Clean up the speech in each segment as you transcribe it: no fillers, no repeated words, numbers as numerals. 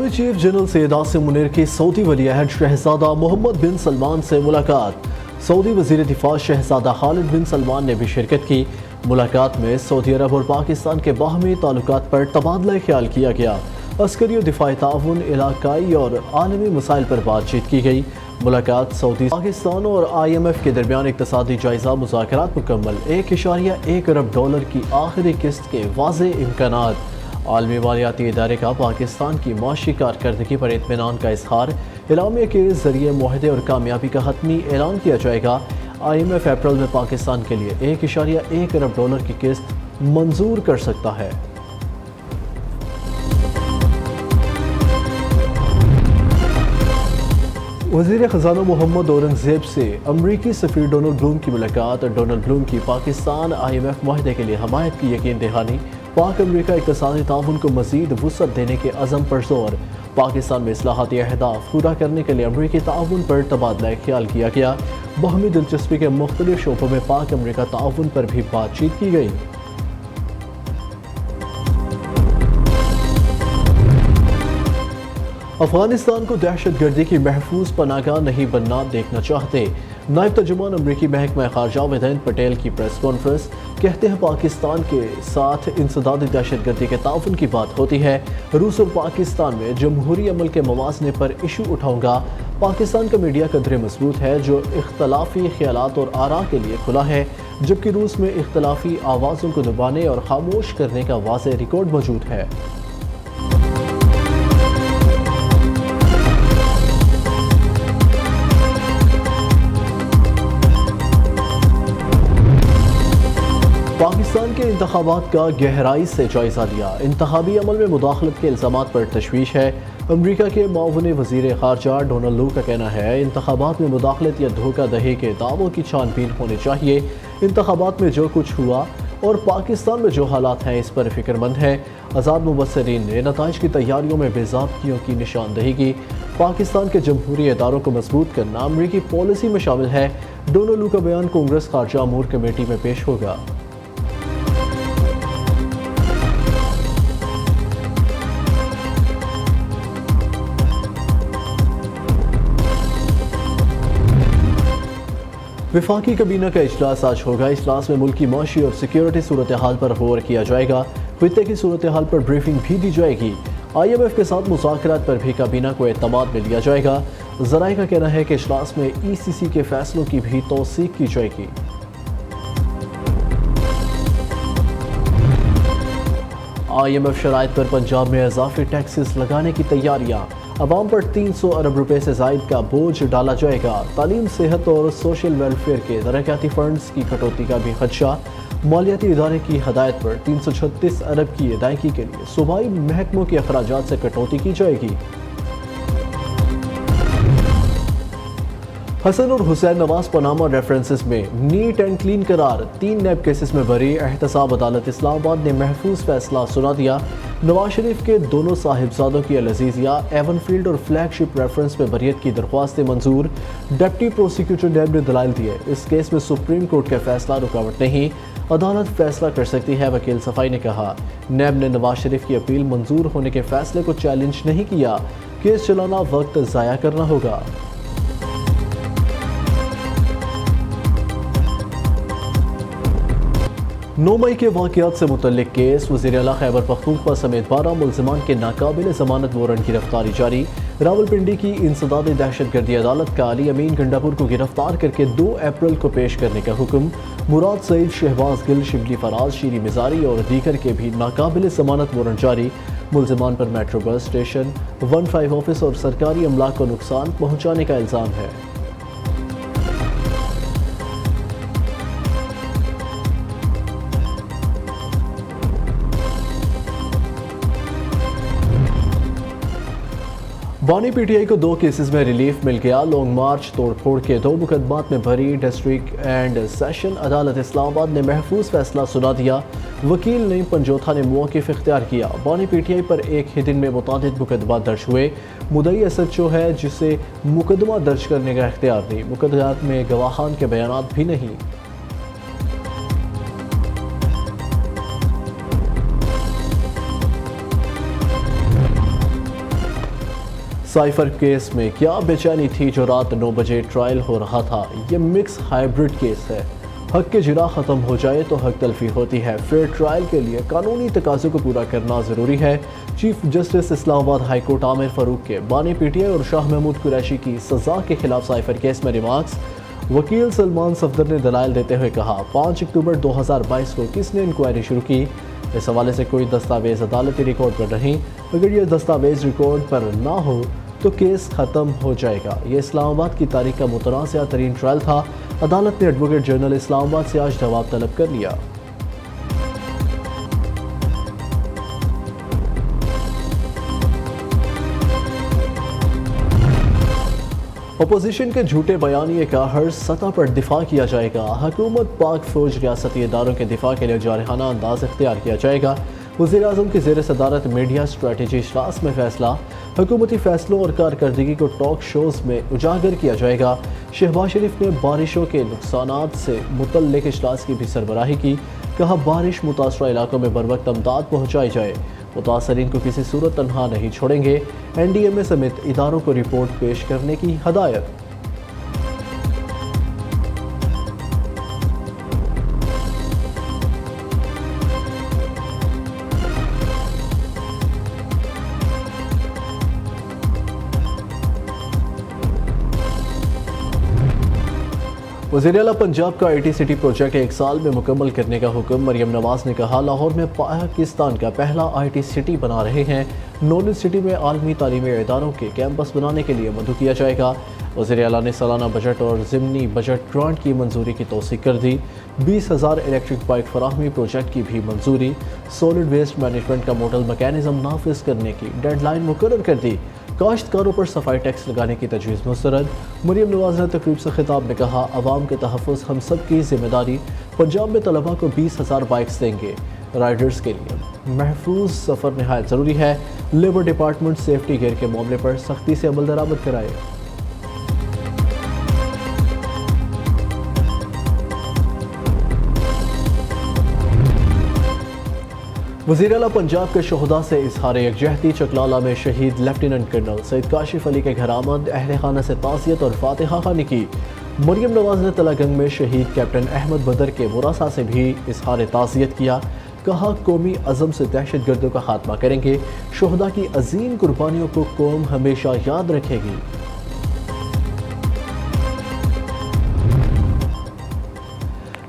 Army chief general Syed Asim Munir की Saudi वली-अहद शहजादा मोहम्मद बिन सलमान से मुलाकात। सऊदी वज़ीर दिफा शहजादा खालिद बिन सलमान ने भी शिरकत की। मुलाकात में सऊदी अरब और पाकिस्तान के बाहमी ताल्लुकात पर तबादला ख्याल किया गया। अस्करी और दिफाई ताउन, इलाकाई और आलमी मसाइल पर बातचीत की गई। मुलाकात सऊदी, पाकिस्तान और IMF के दरमियान इक़्तिसादी जायज़ा मुज़ाकरात मुकम्मल। $1.1 अरब की आखिरी किस्त के वाज़े इम्कानात। आलमी मालियाती इदारे का पाकिस्तान की माशी कारकर्दगी पर इत्मीनान का इज़हार। एलामिया के ज़रिए मुआहदे और कामयाबी का हतमी ऐलान किया जाएगा। IMF अप्रैल में पाकिस्तान के लिए $1.1 अरब की किस्त मंजूर कर सकता है। वज़ीर ख़ज़ाना मोहम्मद औरंगज़ेब से अमरीकी सफ़ीर डोनाल्ड ब्लूम की मुलाकात। डोनाल्ड ब्लूम की पाकिस्तान IMF मुआहदे के लिए हमायत की यकीन दहानी। पाक अमरीका इक़्तिसादी ताउन को मज़ीद वुसअत देने के अज़म पर ज़ोर। पाकिस्तान में इस्लाहाती अहदाफ पूरा करने के लिए अमरीकी ताउन पर तबादला ख्याल किया गया। बाहमी दिलचस्पी के मुख्तलिफ शोबों में पाक अमरीका ताउन पर भी बातचीत की गई। अफगानिस्तान को दहशतगर्दी की महफूज पनाहगाह नहीं बनना देखना चाहते। नायब तर्जुमान अमरीकी महकमा ख़ारजा वहीद पटेल की प्रेस कॉन्फ्रेंस। कहते हैं पाकिस्तान के साथ इंसदादी दहशतगर्दी के ताउन की बात होती है। रूस और पाकिस्तान में जमहूरी अमल के मवाज़ने पर इशू उठाऊंगा। पाकिस्तान का मीडिया कदरे मजबूत है जो इख्तलाफी ख्यालात और आरा के लिए खुला है, जबकि रूस में इख्तलाफी आवाज़ों को दबाने और खामोश करने का वाज़ेह रिकॉर्ड मौजूद है। पाकिस्तान के इंतखाबात का गहराई से जायज़ा लिया। इंतखाबी अमल में मुदाखलत के इल्ज़ामात पर तशवीश है। अमरीका के मावने वज़ीर ख़ारजा डोनाल्ड लू का कहना है इंतखाबात में मुदाखलत या धोखा दही के दावों की छानबीन होनी चाहिए। इंतखाबात में जो कुछ हुआ और पाकिस्तान में जो हालात हैं इस पर फ़िक्रमंद है। आज़ाद मुबस्सरीन ने नताइज की तैयारियों में बेज़ाब्तियों की निशानदही की। पाकिस्तान के जमहूरी इदारों को मजबूत करना अमरीकी पॉलिसी में शामिल है। डोनाल्ड लू का बयान कांग्रेस ख़ारजा अमूर कमेटी में पेश होगा। वफाकी कबीना का इजलास आज होगा। इजलास में मुल्की माशी और सिक्योरिटी सूरत हाल पर गौर किया जाएगा। खित्ते की सूरत हाल पर ब्रीफिंग भी दी जाएगी। IMF के साथ मुज़ाकरात पर भी काबीना को एतमाद में लिया जाएगा। ज़राए का कहना है कि इजलास में ECC के फैसलों की भी तौसीक की जाएगी। IMF शराइत पर पंजाब में इजाफी टैक्सेस लगाने की तैयारियां। अवाम पर 300 अरब रुपए से जायद का बोझ डाला जाएगा। तालीम, सेहत और सोशल वेलफेयर के तरक्याती फंड्स की कटौती का भी खदशा। मालियाती इदारे की हदायत पर 336 अरब की अदायगी के लिए सूबाई महकमों के अखराजात से कटौती की जाएगी। हसन और हुसैन नवाज पनामा रेफरेंसेस में नीट एंड क्लीन करार। 3 नैब केसेस में भरी एहतसाब अदालत इस्लामाबाद ने महफूज फैसला सुना दिया। नवाज शरीफ के दोनों साहिबजादों की अल-अज़ीज़िया, एवनफील्ड और फ्लैगशिप रेफरेंस में बरियत की दरख्वास्तें मंजूर। डिप्टी प्रोसिक्यूटर नैब ने दलाइल दिए। इस केस में सुप्रीम कोर्ट का फैसला रुकावट नहीं, अदालत फैसला कर सकती है। वकील सफाई ने कहा नैब ने नवाज शरीफ की अपील मंजूर होने के फैसले को चैलेंज नहीं किया। केस चलाना वक्त ज़ाया करना होगा। 9 मई के वाक़यात से मुतल्लिक केस। वज़ीर आला खैबर पख्तूनख्वा समेत 12 मुल्ज़िमान के नाकाबिल ज़मानत वारंट गिरफ्तारी जारी। रावलपिंडी की इंसदादी दहशतगर्दी अदालत का अली अमीन गंडापुर को गिरफ्तार करके 2 अप्रैल को पेश करने का हुक्म। मुराद सईद, शहबाज गिल, शिबली फराज, शीरी मिजारी और दीगर के भी नाकाबिल ज़मानत वारंट जारी। मुल्ज़िमान पर मेट्रो बस स्टेशन, 15 ऑफिस और सरकारी अमलाक को नुकसान पहुँचाने का इल्ज़ाम है। बानी PTI को 2 केसेस में रिलीफ मिल गया। लॉन्ग मार्च तोड़ फोड़ के 2 मुकदमात में भरी डिस्ट्रिक्ट एंड सेशन अदालत इस्लामाबाद ने महफूज फैसला सुना दिया। वकील नईम पंजोथा ने मौक़िफ़ इख्तियार किया। बानी PTI पर एक ही दिन में मुतादिद मुकदमा दर्ज हुए। मुदई SHO है जिसे मुकदमा दर्ज करने का इख्तियार नहीं। मुकदमात में गवाहान के बयानात भी नहीं। साइफर केस में क्या बेचैनी थी जो रात 9 बजे ट्रायल हो रहा था। ये मिक्स हाइब्रिड केस है। हक के जिरा ख़त्म हो जाए तो हक तलफी होती है। फेयर ट्रायल के लिए कानूनी तकाज़ों को पूरा करना ज़रूरी है। Chief justice Islamabad high court Aamir Farooq के बानी पीटीआई और शाह महमूद कुरैशी की सज़ा के खिलाफ साइफर केस में रिमार्क्स। वकील सलमान सफदर ने दलाइल देते हुए कहा, 5 अक्टूबर 2022 को किसने इंक्वायरी शुरू की। इस हवाले से कोई दस्तावेज़ अदालती रिकॉर्ड पर नहीं। अगर ये दस्तावेज़ रिकॉर्ड पर ना हो तो केस ख़त्म हो जाएगा। ये इस्लामाबाद की तारीख का मुतनाज़ा तरीन ट्रायल था। अदालत ने एडवोकेट जनरल इस्लामाबाद से आज जवाब तलब कर लिया। अपोजिशन के झूठे बयानिए का हर सतह पर दिफा किया जाएगा। हुकूमत पाक फौज रियासती इदारों के दिफा के लिए जारहाना अंदाज इख्तियार किया जाएगा। वज़ीर-ए-आज़म की ज़ेर सदारत मीडिया स्ट्रेटजी इजलास में फैसला। हुकूमती फैसलों और कारकर्दगी को टॉक शोज़ में उजागर किया जाएगा। शहबाज शरीफ ने बारिशों के नुकसानात से मुतल्लिक़ इजलास की भी सरबराही की। कहा, बारिश मुतासरा इलाकों में बरवक्त अमदाद पहुँचाई जाए। मुतासरीन को किसी सूरत तनहा नहीं छोड़ेंगे। NDMA समेत इदारों को रिपोर्ट पेश करने की हदायत। वज़ीर-ए-आला पंजाब का IT सिटी प्रोजेक्ट 1 साल में मुकम्मल करने का हुक्म। मरियम नवाज ने कहा, लाहौर में पाकिस्तान का पहला IT सिटी बना रहे हैं। नॉलेज सिटी में आलमी तालीमी इदारों के कैंपस बनाने के लिए मदद किया जाएगा। वज़ीर-ए-आला ने सालाना बजट और ज़िमनी बजट ग्रांट की मंजूरी की तौसीक कर दी। 20,000 इलेक्ट्रिक बाइक फराहमी प्रोजेक्ट की भी मंजूरी। सॉलिड वेस्ट मैनेजमेंट का मॉडल मैकेनिज़्म नाफिज करने की डेडलाइन मुकर्रर कर दी। काश्तकारों पर सफाई टैक्स लगाने की तजवीज़ मुस्तरद। मरियम नवाज ने तकरीब से खिताब में कहा, अवाम के तहफ़्फ़ुज़ हम सब की जिम्मेदारी। पंजाब में तलबा को 20,000 बाइक्स देंगे। राइडर्स के लिए महफूज सफ़र नहायत ज़रूरी है। लेबर डिपार्टमेंट सेफ्टी गियर के मामले पर सख्ती से अमल दरामद कराए। वज़ीर-ए-आला पंजाब के शोहदा से इजहार यकजहती। चकलाला में शहीद लेफ्टिनेंट कर्नल सैयद काशिफ अली के घर आमद। अहले खाना से ताज़ियत और फातिहा खानी की। मरियम नवाज ने तलागंग में शहीद कैप्टन अहमद बदर के वरासा से भी इजहार ताज़ियत किया। कहा, कौमी अज़म से दहशत गर्दों का खात्मा करेंगे। शोहदा की अजीम कुर्बानियों को कौम हमेशा याद रखेगी।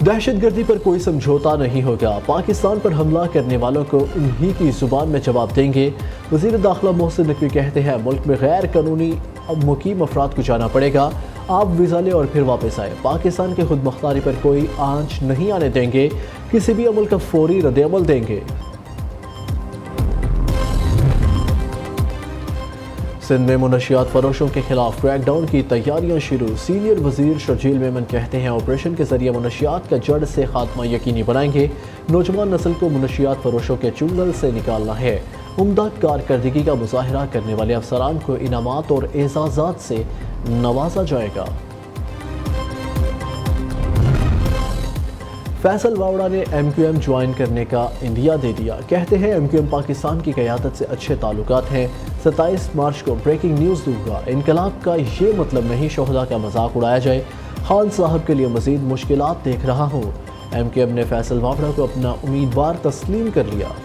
दहशत गर्दी पर कोई समझौता नहीं होगा। पाकिस्तान पर हमला करने वालों को उन्हीं की ज़ुबान में जवाब देंगे। वज़ीर दाखिला मोहसिन नकवी कहते हैं, मुल्क में गैर कानूनी मुकीम अफराद को जाना पड़ेगा। आप वीज़ा लें और फिर वापस आए। पाकिस्तान के खुद मुख्तारी पर कोई आंच नहीं आने देंगे। किसी भी अमल का फौरी रद्द-ए-अमल देंगे। सिंध में मुनशियात फरोशों के खिलाफ क्रैकडाउन की तैयारियां शुरू। सीनियर वजीर शर्जील मेमन कहते हैं, ऑपरेशन के जरिए मुनशियात का जड़ से खात्मा यकीनी बनाएंगे। नौजवान नस्ल को मुनशियात फरोशों के चुंगल से निकालना है। उम्दा कारकर्दगी का मुजाहरा करने वाले अफसरान को इनामात और एजाज़ात से नवाजा जाएगा। फैसल वावड़ा ने MQM ज्वाइन करने का इंडिया दे दिया। कहते हैं, MQM पाकिस्तान की क़यादत से अच्छे ताल्लुकात हैं। 27 मार्च को ब्रेकिंग न्यूज़ दूंगा। इनकलाब का ये मतलब नहीं शोहदा का मजाक उड़ाया जाए। खान साहब के लिए मज़ीद मुश्किलात देख रहा हूँ। MQM ने फैसल वावड़ा को अपना उम्मीदवार तस्लीम कर लिया।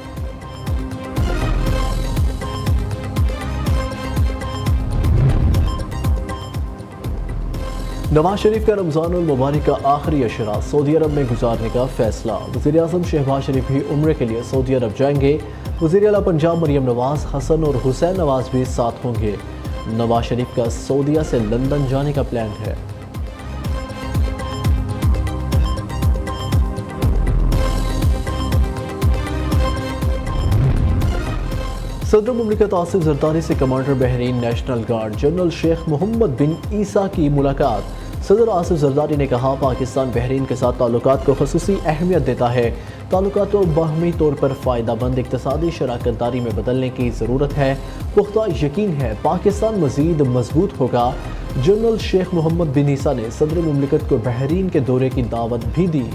नवाज शरीफ का रमज़ानुल मुबारक का आखिरी अशरा सऊदी अरब में गुजारने का फैसला। वज़ीर-ए-आज़म शहबाज शरीफ भी उम्रे के लिए सऊदी अरब जाएंगे। वज़ीर-ए-आला पंजाब मरियम नवाज, हसन और हुसैन नवाज भी साथ होंगे। नवाज शरीफ का सऊदीया से लंदन जाने का प्लान है। सदर मुमलिकत आसिफ जरदारी से commander Bahrain national guard general Sheikh Mohammed bin Isa की मुलाकात। सदर आसिफ जरदारी ने कहा, पाकिस्तान बहरीन के साथ ताल्लुकात को ख़ुसूसी अहमियत देता है। ताल्लुकात को बाहमी तौर पर फ़ायदामंद इक़्तिसादी शराकतदारी में बदलने की ज़रूरत है। पुख्ता यकीन है पाकिस्तान मज़ीद मजबूत होगा। जनरल शेख मोहम्मद बिन ईसा ने सदर मुमलिकत को बहरीन के दौरे की दावत भी दी।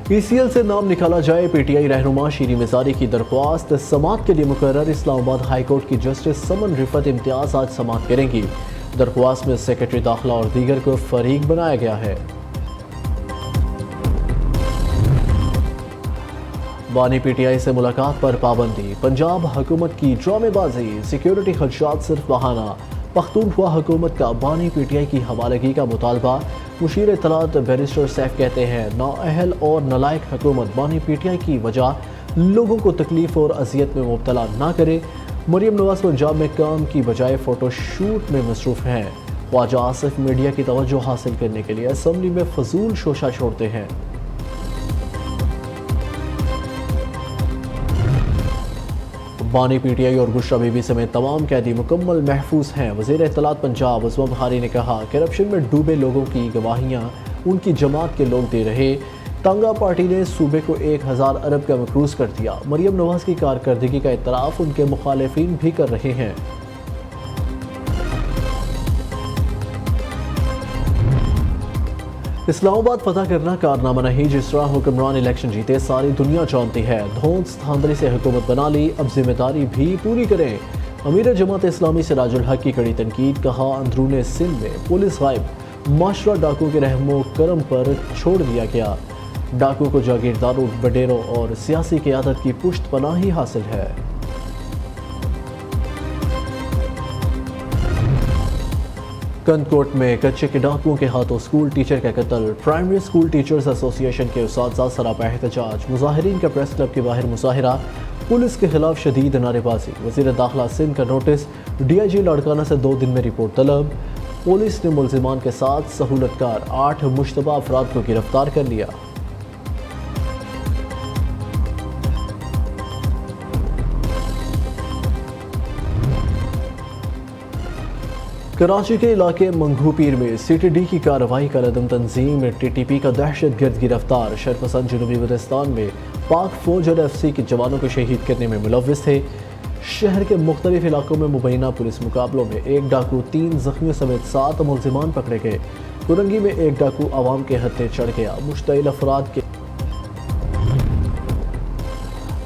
PCL سے نام نکالا جائے، PTI رہنما شیریں مزاری کی درخواست سماعت کے لیے مقرر۔ اسلام آباد ہائی کورٹ کی جسٹس سمن رفت امتیاز آج سماعت کریں گی۔ درخواست میں سیکرٹری داخلہ اور دیگر کو فریق بنایا گیا ہے۔ بانی PTI سے ملاقات پر پابندی، پنجاب حکومت کی ڈرامے بازی، سیکیورٹی خدشات صرف بہانہ۔ پختونخوا حکومت کا بانی PTI کی حوالگی کا مطالبہ۔ مشیر اطلاعات بیرسٹر سیف کہتے ہیں نااہل اور نالائق حکومت بانی PTI کی وجہ لوگوں کو تکلیف اور اذیت میں مبتلا نہ کرے۔ مریم نواز پنجاب میں کام کی بجائے فوٹو شوٹ میں مصروف ہیں۔ خواجہ آصف میڈیا کی توجہ حاصل کرنے کے لیے اسمبلی میں فضول شوشہ چھوڑتے ہیں۔ بانی PTI اور بشرا بی بی سمیت تمام قیدی مکمل محفوظ ہیں۔ وزیر اطلاعات پنجاب عصمت بخاری نے کہا کرپشن میں ڈوبے لوگوں کی گواہیاں ان کی جماعت کے لوگ دے رہے۔ تنگا پارٹی نے صوبے کو 1000 ارب کا مقروض کر دیا۔ مریم نواز کی کارکردگی کا اعتراف ان کے مخالفین بھی کر رہے ہیں۔ اسلام آباد فتح کرنا کارنامہ نہیں، جس طرح حکمران الیکشن جیتے ساری دنیا جانتی ہے۔ دھوندھ دھاندلی سے حکومت بنا لی، اب ذمہ داری بھی پوری کریں۔ امیر جماعت اسلامی سراج الحق کی کڑی تنقید، کہا اندرون سندھ میں پولیس غائب، معاشرہ ڈاکو کے رحم و کرم پر چھوڑ دیا گیا۔ ڈاکو کو جاگیرداروں، وڈیروں اور سیاسی قیادت کی پشت پناہی حاصل ہے۔ کندکوٹ میں کچے کے ڈاکوؤں کے ہاتھوں اسکول ٹیچر کا قتل، پرائمری اسکول ٹیچرز ایسوسی ایشن کے اساتذہ سراپا احتجاج، مظاہرین کا پریس کلب کے باہر مظاہرہ، پولیس کے خلاف شدید نعرے بازی۔ وزیر داخلہ سندھ کا نوٹس، DIG لاڑکانہ سے 2 دن میں رپورٹ طلب۔ پولیس نے ملزمان کے ساتھ سہولت کار 8 مشتبہ افراد کو گرفتار کر لیا۔ کراچی کے علاقے منگھو پیر میں CTD کی کارروائی کا عدم تنظیم، TTP کا دہشت گرد گرفتار۔ شرپسند جنوبی وزیرستان میں پاک فوج اور FC کے جوانوں کو شہید کرنے میں ملوث تھے۔ شہر کے مختلف علاقوں میں مبینہ پولیس مقابلوں میں 1 ڈاکو، 3 زخمیوں سمیت 7 ملزمان پکڑے گئے۔ کرنگی میں 1 ڈاکو عوام کے ہتھے چڑھ گیا، مشتعل افراد کے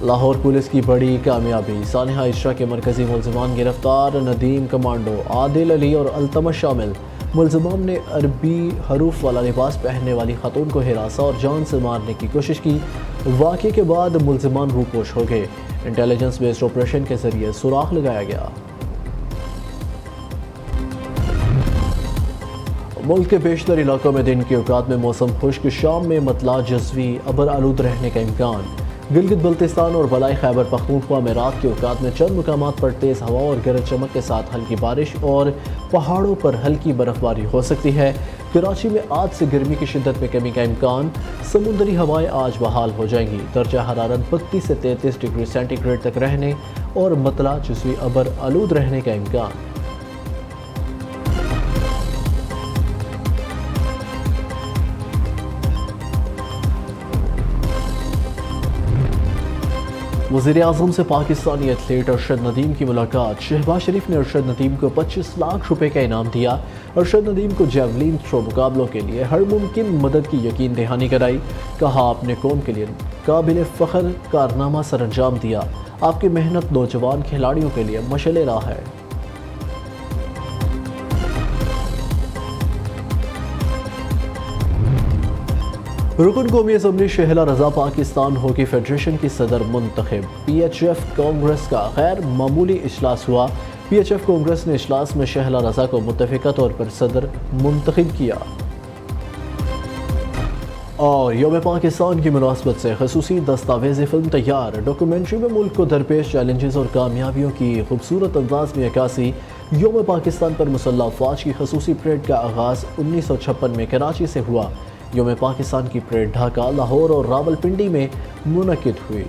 لاہور پولیس کی بڑی کامیابی، سانحہ اجرا کے مرکزی ملزمان گرفتار، ندیم کمانڈو، عادل علی اور التمش شامل۔ ملزمان نے عربی حروف والا لباس پہننے والی خاتون کو ہراساں اور جان سے مارنے کی کوشش کی۔ واقعے کے بعد ملزمان روپوش ہو گئے۔ انٹیلیجنس بیسڈ آپریشن کے ذریعے سراغ لگایا گیا۔ ملک کے بیشتر علاقوں میں دن کے اوقات میں موسم خشک، شام میں مطلع جزوی ابر آلود رہنے کا امکان۔ گلگت بلتستان اور بالائی خیبر پختونخوا میں رات کے اوقات میں چند مقامات پر تیز ہوا اور گرج چمک کے ساتھ ہلکی بارش اور پہاڑوں پر ہلکی برف باری ہو سکتی ہے۔ کراچی میں آج سے گرمی کی شدت میں کمی کا امکان، سمندری ہوائیں آج بحال ہو جائیں گی۔ درجہ حرارت 32 سے 33 ڈگری سینٹی گریڈ تک رہنے اور مطلع جزوی ابر آلود رہنے کا امکان۔ وزیر اعظم سے پاکستانی ایتھلیٹ ارشد ندیم کی ملاقات، شہباز شریف نے ارشد ندیم کو 25 لاکھ روپے کا انعام دیا۔ ارشد ندیم کو جیولین تھرو مقابلوں کے لیے ہر ممکن مدد کی یقین دہانی کرائی، کہا آپ نے قوم کے لیے قابل فخر کارنامہ سر انجام دیا، آپ کی محنت نوجوان کھلاڑیوں کے لیے مشعل راہ ہے۔ رکن قومی اسمبلی شہلا رضا پاکستان ہاکی فیڈریشن کی صدر منتخب۔ PHF کانگریس کا غیر معمولی اجلاس ہوا۔ PHF کانگریس نے اجلاس میں شہلا رضا کو متفقہ طور پر صدر منتخب کیا۔ اور یوم پاکستان کی مناسبت سے خصوصی دستاویزی فلم تیار، ڈاکومنٹری میں ملک کو درپیش چیلنجز اور کامیابیوں کی خوبصورت انداز میں عکاسی۔ یوم پاکستان پر مسلح افواج کی خصوصی پریڈ کا آغاز 1956 میں کراچی سے ہوا۔ یوم پاکستان کی پریڈ ڈھاکہ، لاہور اور راولپنڈی میں منعقد ہوئی۔